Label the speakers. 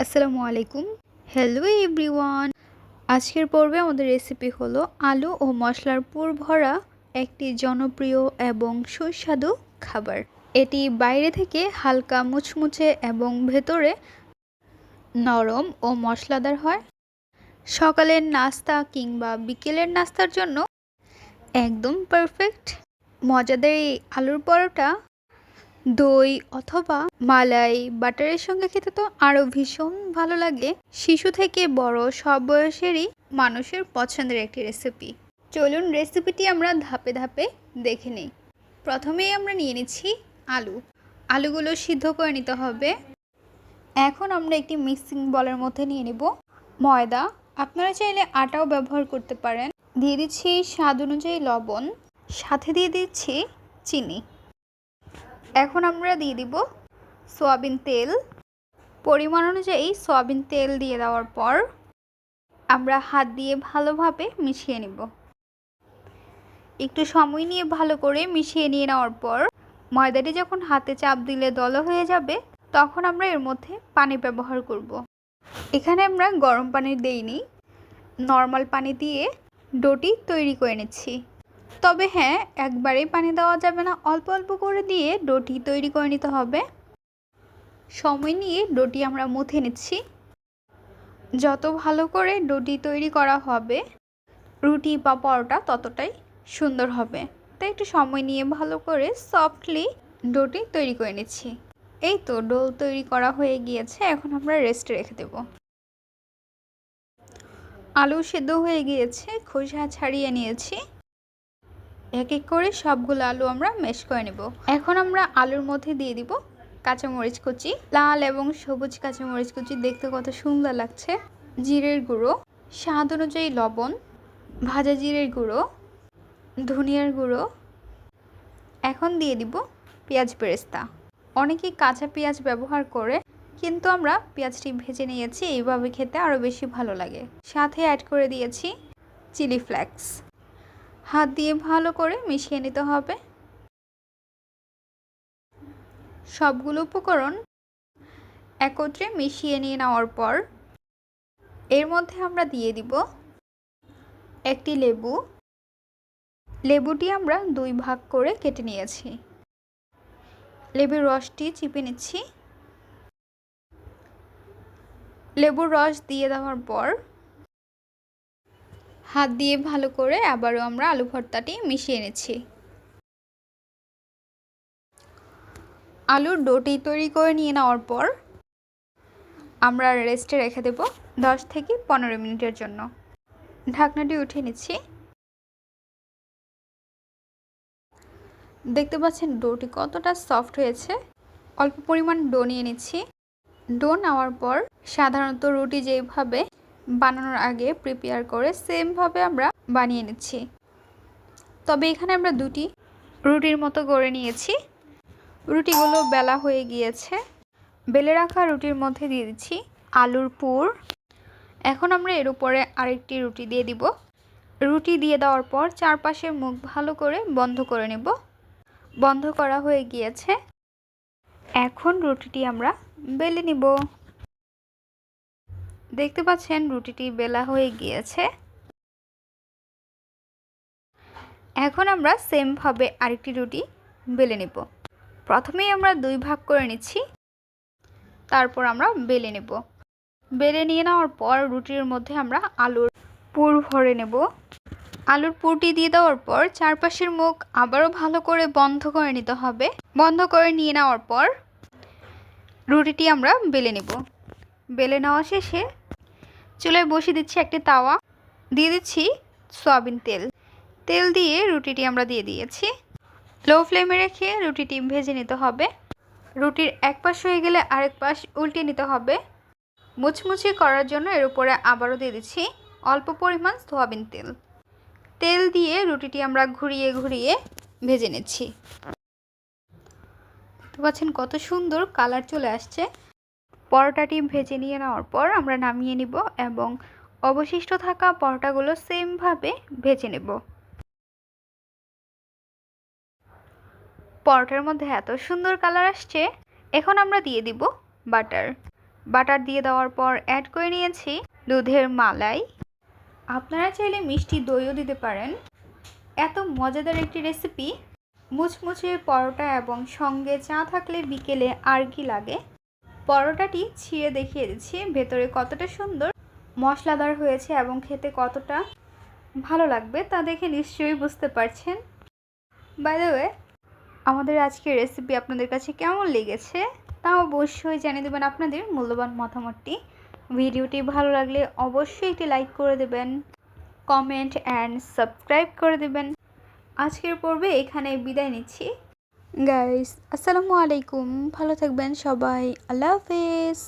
Speaker 1: আসসালামু আলাইকুম। Hello everyone. আজকের পর্বে আমাদের রেসিপি হলো আলু ও মশলার পুর ভরা একটি জনপ্রিয় এবং সুস্বাদু খাবার। এটি বাইরে থেকে হালকা মুচমুচে এবং ভেতরে নরম ও মশলাদার হয়। সকালের নাস্তা কিংবা বিকেলের নাস্তার জন্য একদম পারফেক্ট। মজাদার এই আলুর পরোটা দই অথবা মালাই বাটারের সঙ্গে খেতে তো আরও ভীষণ ভালো লাগে। শিশু থেকে বড় সব বয়সেরই মানুষের পছন্দের একটি রেসিপি। চলুন রেসিপিটি আমরা ধাপে ধাপে দেখে নিই। প্রথমেই আমরা নিয়ে নিচ্ছি আলুগুলো সিদ্ধ করে নিতে হবে। এখন আমরা একটি মিক্সিং বলের মধ্যে নিয়ে নেব ময়দা। আপনারা চাইলে আটাও ব্যবহার করতে পারেন। দিয়ে দিচ্ছি স্বাদ অনুযায়ী লবণ, সাথে দিয়ে দিচ্ছি চিনি। এখন আমরা দিয়ে দিব সয়াবিন তেল। পরিমাণ অনুযায়ী সয়াবিন তেল দিয়ে দেওয়ার পর আমরা হাত দিয়ে ভালোভাবে মিশিয়ে নেব। একটু সময় নিয়ে ভালো করে মিশিয়ে নিয়ে নেওয়ার পর ময়দাটি যখন হাতে চাপ দিলে দলা হয়ে যাবে, তখন আমরা এর মধ্যে পানি ব্যবহার করব। এখানে আমরা গরম পানি দেইনি, নর্মাল পানি দিয়ে ডোটি তৈরি করে নিচ্ছি। তবে হ্যাঁ, একবারেই পানি দেওয়া যাবে না, অল্প অল্প করে দিয়ে ডোটি তৈরি করে নিতে হবে। সময় নিয়ে ডোটি আমরা মুথে নিচ্ছি। যত ভালো করে ডোটি তৈরি করা হবে, রুটি বা পরোটা ততটাই সুন্দর হবে। তাই একটু সময় নিয়ে ভালো করে সফটলি ডোটি তৈরি করে নিচ্ছি। এই তো ডো তৈরি করা হয়ে গিয়েছে। এখন আমরা রেস্টে রেখে দেব। আলু সেদ্ধ হয়ে গিয়েছে, খোসা ছাড়িয়ে নিয়েছি। এক এক করে সবগুলো আলু আমরা ম্যাশ করে নেব। এখন আমরা আলুর মধ্যে দিয়ে দিব কাঁচামরিচ কুচি, লাল এবং সবুজ কাঁচামরিচ কুচি, দেখতে কত সুন্দর লাগছে। জিরের গুঁড়ো, স্বাদ অনুযায়ী লবণ, ভাজা জিরের গুঁড়ো, ধনিয়ার গুঁড়ো। এখন দিয়ে দিব পেঁয়াজ বেরেস্তা। অনেকেই কাঁচা পেঁয়াজ ব্যবহার করে, কিন্তু আমরা পেঁয়াজটি ভেজে নিয়েছি, এইভাবে খেতে আরও বেশি ভালো লাগে। সাথে অ্যাড করে দিয়েছি চিলি ফ্লেক্স। হাত দিয়ে ভালো করে মিশিয়ে নিতে হবে। সবগুলো উপকরণ একত্রে মিশিয়ে নিয়ে নেওয়ার পর এর মধ্যে আমরা দিয়ে দিব একটি লেবু। লেবুটি আমরা 2 ভাগ করে কেটে নিয়েছি। লেবুর রসটি চিপে নিচ্ছি। লেবুর রস দিয়ে দেওয়ার পর হাত দিয়ে ভালো করে আবারও আমরা আলু ভর্তাটি মিশিয়ে নিচ্ছি। আলুর ডোটি তৈরি করে নিয়ে নেওয়ার পর আমরা রেস্টে রেখে দেব 10 থেকে 15 মিনিটের জন্য। ঢাকনাটি উঠিয়ে নিচ্ছি। দেখতে পাচ্ছেন ডোটি কতটা সফট হয়েছে। অল্প পরিমাণ ডো নিয়ে নিচ্ছি। ডো নেওয়ার পর সাধারণত রুটি যেভাবে বানানোর আগে প্রিপেয়ার করে সেমভাবে আমরা বানিয়ে নিচ্ছি। তবে এখানে আমরা 2টি রুটির মতো করে নিয়েছি। রুটিগুলো বেলা হয়ে গিয়েছে। বেলে রাখা রুটির মধ্যে দিয়ে দিচ্ছি আলুর পুর। এখন আমরা এর উপরে আরেকটি রুটি দিয়ে দিব। রুটি দিয়ে দেওয়ার পর চারপাশের মুখ ভালো করে বন্ধ করে নেব। বন্ধ করা হয়ে গিয়েছে। এখন রুটিটি আমরা বেলে নিব। দেখতে পাচ্ছেন রুটিটি বেলা হয়ে গিয়েছে। এখন আমরা সেমভাবে আরেকটি রুটি বেলে নেব। প্রথমেই আমরা 2 ভাগ করে নিচ্ছি, তারপর আমরা বেলে নেব। বেলে নিয়ে নেওয়ার পর রুটির মধ্যে আমরা আলুর পুর ভরে নেব। আলুর পুরটি দিয়ে দেওয়ার পর চারপাশের মুখ আবারও ভালো করে বন্ধ করে নিতে হবে। বন্ধ করে নিয়ে নেওয়ার পর রুটিটি আমরা বেলে নেব। বেলে নেওয়া শেষে চুলায় বসিয়ে দিচ্ছি একটি তাওয়া। দিয়ে দিচ্ছি সয়াবিন তেল। তেল দিয়ে রুটিটি আমরা দিয়ে দিয়েছি। লো ফ্লেমে রেখে রুটিটি ভেজে নিতে হবে। রুটির এক পাশ হয়ে গেলে আরেক পাশ উল্টে নিতে হবে। মুচমুচি করার জন্য এর উপরে আবারও দিয়ে দিচ্ছি অল্প পরিমাণ সয়াবিন তেল। তেল দিয়ে রুটিটি আমরা ঘুরিয়ে ঘুরিয়ে ভেজে নিচ্ছি। দেখতে পাচ্ছেন কত সুন্দর কালার চলে আসছে। পরোটাটি ভেজে নিয়ে নেওয়ার পর আমরা নামিয়ে নিব এবং অবশিষ্ট থাকা পরোটাগুলো সেমভাবে ভেজে নেব। পরোটার মধ্যে এত সুন্দর কালার আসছে। এখন আমরা দিয়ে দিব বাটার। বাটার দিয়ে দেওয়ার পর অ্যাড করে নিয়েছি দুধের মালাই। আপনারা চাইলে মিষ্টি দইও দিতে পারেন। এত মজাদার একটি রেসিপি, মুচমুচে পরোটা এবং সঙ্গে চা থাকলে বিকেলে আর কি লাগে। পরোটাটি ছিঁড়ে দেখিয়ে দিচ্ছি ভেতরে কতটা সুন্দর মশলাদার হয়েছে এবং খেতে কতটা ভালো লাগবে তা দেখে নিশ্চয়ই বুঝতে পারছেন। বাই দ্য ওয়ে, আমাদের আজকের রেসিপি আপনাদের কাছে কেমন লেগেছে তা অবশ্যই জানিয়ে দেবেন আপনাদের মূল্যবান মতামতটি। ভিডিওটি ভালো লাগলে অবশ্যই একটি লাইক করে দেবেন, কমেন্ট অ্যান্ড সাবস্ক্রাইব করে দেবেন। আজকের পর্বে এখানে বিদায় নিচ্ছি গাইস। আসসালামু আলাইকুম, ভালো থাকবেন সবাই, আল্লাহ হাফেজ।